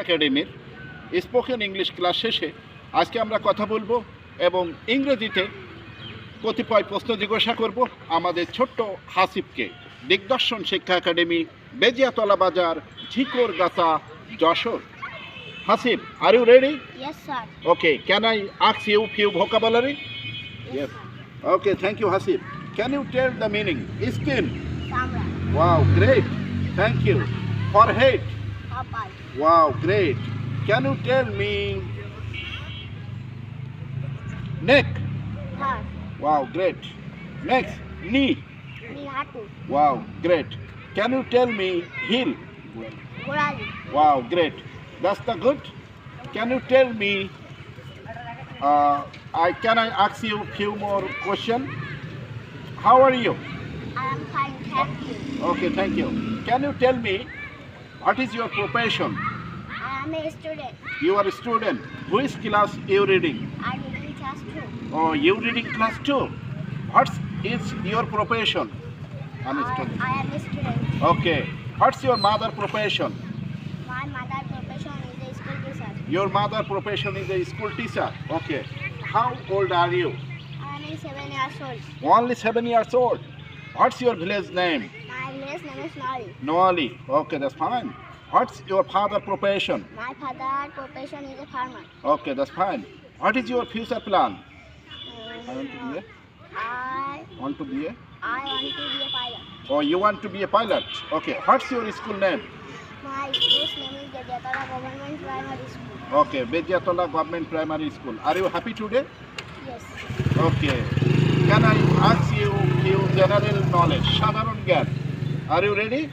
একাডেমির spoken English class শেষে আজকে আমরা কথা বলবো এবং ইংরেজিতে কতিপয় প্রশ্ন জিজ্ঞাসা করব আমাদের ছোট্ট হাসিবকে। দিগদর্শন শিক্ষা একাডেমি, বেজিয়াতলা বাজার, Jhikargachha, Jessore. Hasib, are you ready? Yes, sir. Okay, can I ask you few vocabulary? Yes, sir. Okay, thank you, Hasib. Can you tell the meaning? Skin. Samra. Wow, great. Thank you. Forehead. Papai. Wow, great. Can you tell me neck? Thar. Wow, great. Next, knee. Nihatu. Wow, great. Can you tell me heel? Gurali. Wow, great. That's the good. Can you tell me? Can I ask you few more question? How are you? I am fine, thank you. Okay, thank you. Can you tell me what is your profession? I am a student. You are a student. Which class you reading? I am in class 2. Oh, you reading class 2. What is your profession? I'm a student. I am a student. Okay. What's your mother profession? My mother profession is a school teacher. Your mother profession is a school teacher. Okay. How old are you? I am 7 years old. Only 7 years old. What's your village name? My village name is Nori. Noali. Okay, that's fine. What's your father profession? My father profession is a farmer. Okay, that's fine. What is your future plan? I I want to be a. want to be a pilot. Oh, you want to be a pilot? Okay. What's your school name? My school's name is Jayatara Government Primary School. Okay, Bejiatola Government Primary School. Are you happy today? Yes. Okay. Can I ask you few general knowledge? Sadharon Gyan. Are you ready? Yes,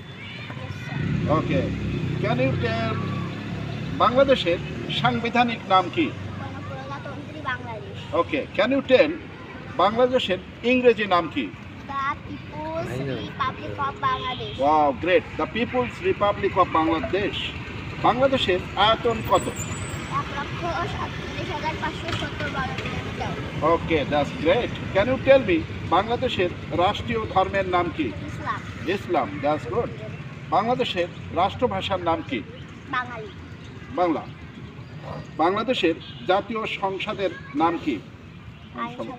sir. Okay. Can you tell বাংলাদেশের সাংবিধানিক নাম কি? গণপ্রজাতন্ত্রী Bangladesh. Okay. Can you tell বাংলাদেশের ইংরেজি নাম কি? The People's Republic of Bangladesh. Wow, great. The People's Republic of Bangladesh. বাংলাদেশের আয়তন কত? 1,47,570 বর্গ kilometre. Okay, that's great. Can you tell me বাংলাদেশের রাষ্ট্রীয় ধর্মের নাম কি? ইসলাম। ইসলাম. That's good. বাংলাদেশের রাষ্ট্রভাষার নাম কি? বাঙালি। বাংলা. বাংলাদেশের জাতীয় সংসদের নাম কি? আইনসভা।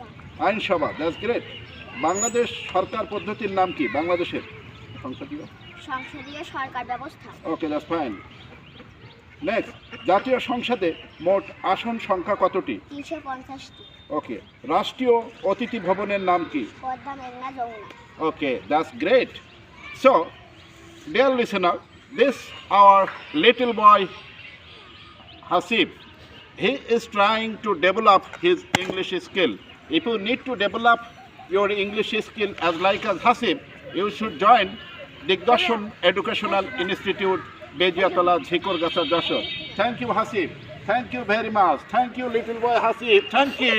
আইনসভা. That's great. বাংলাদেশ সরকার পদ্ধতির নাম কি? বাংলাদেশের সংসদীয় সরকার ব্যবস্থা। ওকে, দ্যাটস ফাইন। নেক্সট, জাতীয় সংসদে মোট আসন সংখ্যা কতটি? 350টি। ওকে, রাষ্ট্রীয় অতিথি ভবনের নাম কি? পদ্মা, মেঘনা, Jamuna. Okay, that's great. So dear listener, this our little boy Hasib, he is trying to develop his English skill. If you need to develop your English skill as like as Hasib, you should join Digdarshan Educational Institute, Bejiatola, Jhikargachha, Jessore. Thank you, Hasib. Thank you very much. Thank you, little boy Hasib. Thank you.